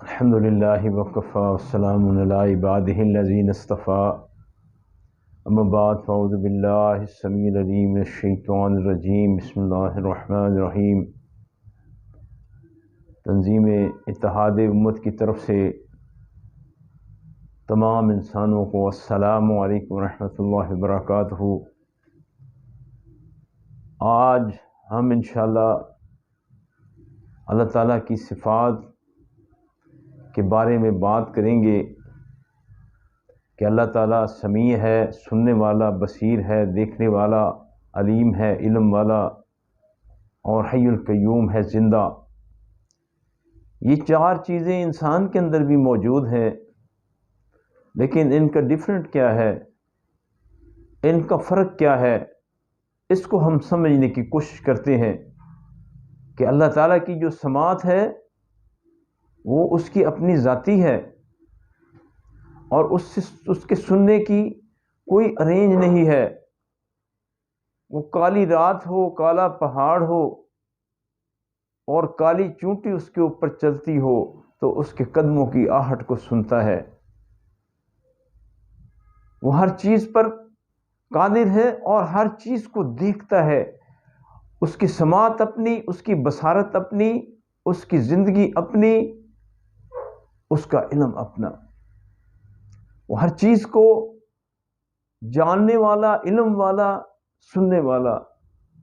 الحمد للہ وکفیٰ والسلام علی عبادہ الذین اصطفیٰ اما بعد فاعوذ باللہ السمیع العلیم من الشیطان الرجیم بسم اللہ الرحمن الرحیم۔ تنظیم اتحاد امت کی طرف سے تمام انسانوں کو السلام علیکم ورحمۃ اللہ وبرکاتہ۔ آج ہم انشاءاللہ اللہ تعالیٰ کی صفات کے بارے میں بات کریں گے کہ اللہ تعالیٰ سمیع ہے، سننے والا، بصیر ہے، دیکھنے والا، علیم ہے، علم والا، اور حی القیوم ہے، زندہ۔ یہ چار چیزیں انسان کے اندر بھی موجود ہیں، لیکن ان کا ڈفرنٹ کیا ہے، ان کا فرق کیا ہے، اس کو ہم سمجھنے کی کوشش کرتے ہیں کہ اللہ تعالیٰ کی جو سماعت ہے وہ اس کی اپنی ذاتی ہے، اور اس کے سننے کی کوئی ارینج نہیں ہے۔ وہ کالی رات ہو، کالا پہاڑ ہو اور کالی چونٹی اس کے اوپر چلتی ہو تو اس کے قدموں کی آہٹ کو سنتا ہے۔ وہ ہر چیز پر قادر ہے اور ہر چیز کو دیکھتا ہے۔ اس کی سماعت اپنی، اس کی بصارت اپنی، اس کی زندگی اپنی، اس کا علم اپنا۔ وہ ہر چیز کو جاننے والا، علم والا، سننے والا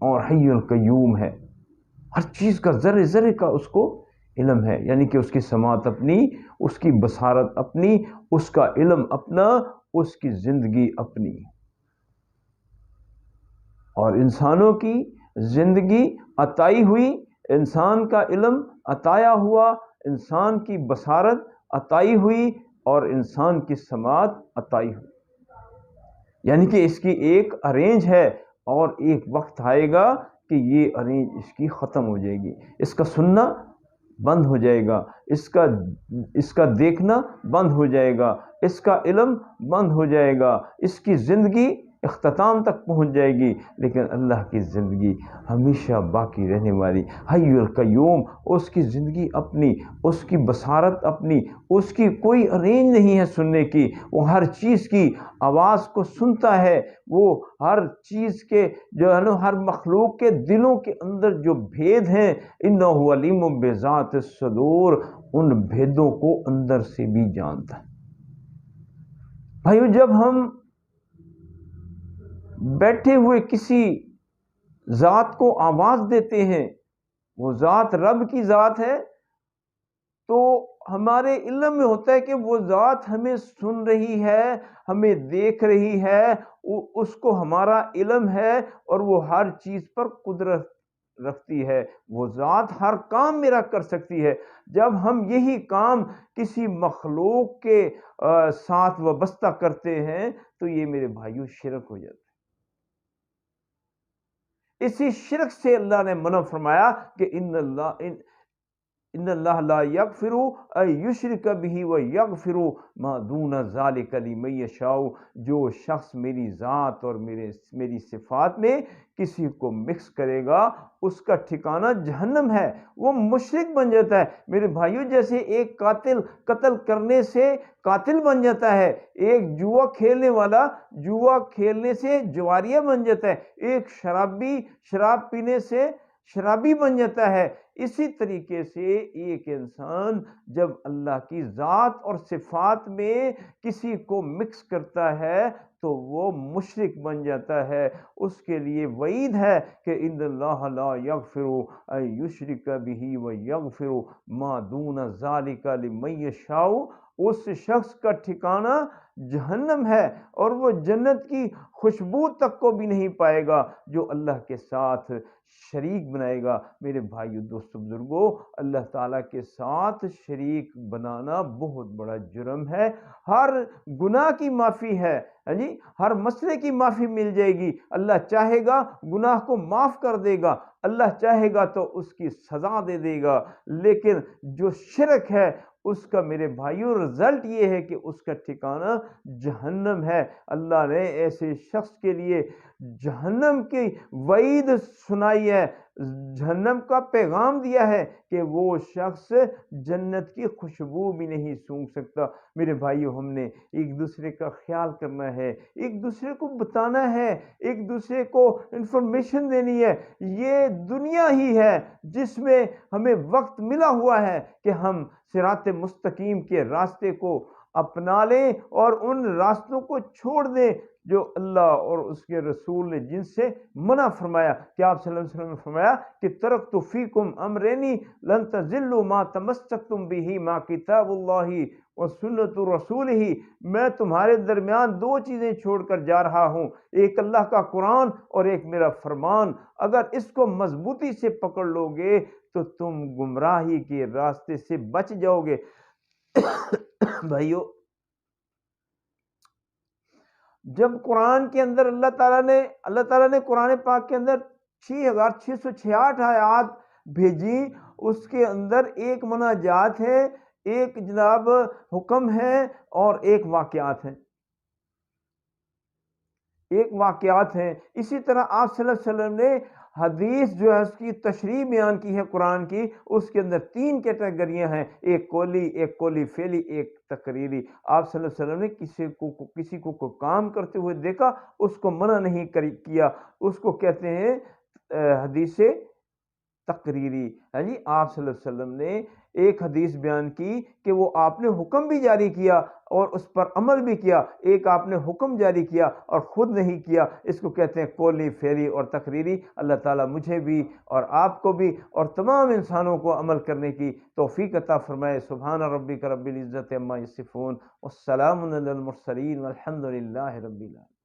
اور حی القیوم ہے۔ ہر چیز کا ذرے ذرے کا اس کو علم ہے، یعنی کہ اس کی سماعت اپنی، اس کی بصارت اپنی، اس کا علم اپنا، اس کی زندگی اپنی۔ اور انسانوں کی زندگی عطائی ہوئی، انسان کا علم عطایا ہوا، انسان کی بصارت عطائی ہوئی اور انسان کی سماعت عطائی ہوئی، یعنی کہ اس کی ایک ارینج ہے، اور ایک وقت آئے گا کہ یہ ارینج اس کی ختم ہو جائے گی۔ اس کا سننا بند ہو جائے گا، اس کا دیکھنا بند ہو جائے گا، اس کا علم بند ہو جائے گا، اس کی زندگی اختتام تک پہنچ جائے گی، لیکن اللہ کی زندگی ہمیشہ باقی رہنے والی۔ حی القیوم، اس کی زندگی اپنی، اس کی بصارت اپنی، اس کی کوئی ارینج نہیں ہے سننے کی۔ وہ ہر چیز کی آواز کو سنتا ہے، وہ ہر چیز کے جو ہے نا، ہر مخلوق کے دلوں کے اندر جو بھید ہیں، انہ علیم بذات الصدور، ان بھیدوں کو اندر سے بھی جانتا ہے۔ بھائیو، جب ہم بیٹھے ہوئے کسی ذات کو آواز دیتے ہیں، وہ ذات رب کی ذات ہے، تو ہمارے علم میں ہوتا ہے کہ وہ ذات ہمیں سن رہی ہے، ہمیں دیکھ رہی ہے، اس کو ہمارا علم ہے، اور وہ ہر چیز پر قدرت رکھتی ہے۔ وہ ذات ہر کام میرا کر سکتی ہے۔ جب ہم یہی کام کسی مخلوق کے ساتھ وابستہ کرتے ہیں تو یہ میرے بھائیو شرک ہو جاتا ہے۔ اسی شرک سے اللہ نے منع فرمایا کہ ان اللہ لا یغفر ان یشرک بہ ویغفر ما دون ذلک لمن یشاء۔ جو شخص میری ذات اور میری صفات میں کسی کو مکس کرے گا، اس کا ٹھکانہ جہنم ہے، وہ مشرک بن جاتا ہے۔ میرے بھائیو، جیسے ایک قاتل قتل کرنے سے قاتل بن جاتا ہے، ایک جوا کھیلنے والا جوا کھیلنے سے جواریہ بن جاتا ہے، ایک شرابی شراب پینے سے شرابی بن جاتا ہے، اسی طریقے سے ایک انسان جب اللہ کی ذات اور صفات میں کسی کو مکس کرتا ہے تو وہ مشرک بن جاتا ہے۔ اس کے لیے وعید ہے کہ ان اللہ لا یغفر ان یشرک بہ ویغفر ما دون ذلک لمن یشاء۔ اس شخص کا ٹھکانہ جہنم ہے، اور وہ جنت کی خوشبو تک کو بھی نہیں پائے گا جو اللہ کے ساتھ شریک بنائے گا۔ میرے بھائیو، دوستو، بزرگوں، اللہ تعالیٰ کے ساتھ شریک بنانا بہت بڑا جرم ہے۔ ہر گناہ کی معافی ہے، جی، ہر مسئلے کی معافی مل جائے گی۔ اللہ چاہے گا گناہ کو معاف کر دے گا، اللہ چاہے گا تو اس کی سزا دے دے گا، لیکن جو شرک ہے اس کا، میرے بھائیو، رزلٹ یہ ہے کہ اس کا ٹھکانہ جہنم ہے۔ اللہ نے ایسے شخص کے لیے جہنم کی وعید سنائی ہے۔ جہنم کا پیغام دیا ہے کہ وہ شخص جنت کی خوشبو بھی نہیں سونگھ سکتا۔ میرے بھائیو، ہم نے ایک دوسرے کا خیال کرنا ہے، ایک دوسرے کو بتانا ہے، ایک دوسرے کو انفارمیشن دینی ہے۔ یہ دنیا ہی ہے جس میں ہمیں وقت ملا ہوا ہے کہ ہم صراط مستقیم کے راستے کو اپنا لیں اور ان راستوں کو چھوڑ دیں جو اللہ اور اس کے رسول نے جن سے منع فرمایا۔ کہ آپ صلی اللہ علیہ وسلم نے فرمایا کہ ترکت فیکم امرینی لن تضلوا ما تمسکتم بہ ما کتاب اللہ و سنت رسول ہی، میں تمہارے درمیان دو چیزیں چھوڑ کر جا رہا ہوں، ایک اللہ کا قرآن اور ایک میرا فرمان، اگر اس کو مضبوطی سے پکڑ لو گے تو تم گمراہی کے راستے سے بچ جاؤ گے۔ بھائیو، جب قرآن کے اندر اللہ تعالیٰ نے قرآن پاک کے اندر 6666 آیات بھیجی، اس کے اندر ایک مناجات ہے، ایک جناب حکم ہے اور ایک واقعات ہیں۔ اسی طرح آپ صلی اللہ علیہ وسلم نے حدیث جو ہے اس کی تشریح بیان کی ہے قرآن کی، اس کے اندر 3 کیٹیگریاں ہیں، ایک قولی فعلی، ایک تقریری۔ آپ صلی اللہ علیہ وسلم نے کسی کو کوئی کام کرتے ہوئے دیکھا، اس کو منع نہیں کیا، اس کو کہتے ہیں حدیث تقریری۔ ہاں جی، آپ صلی اللہ علیہ وسلم نے ایک حدیث بیان کی کہ وہ آپ نے حکم بھی جاری کیا اور اس پر عمل بھی کیا، ایک آپ نے حکم جاری کیا اور خود نہیں کیا، اس کو کہتے ہیں قولی فعلی اور تقریری۔ اللہ تعالیٰ مجھے بھی اور آپ کو بھی اور تمام انسانوں کو عمل کرنے کی توفیق عطا فرمائے۔ سبحان ربک رب العزت عما یصفون والسلام علی المرسلین والحمد للہ رب العالمین۔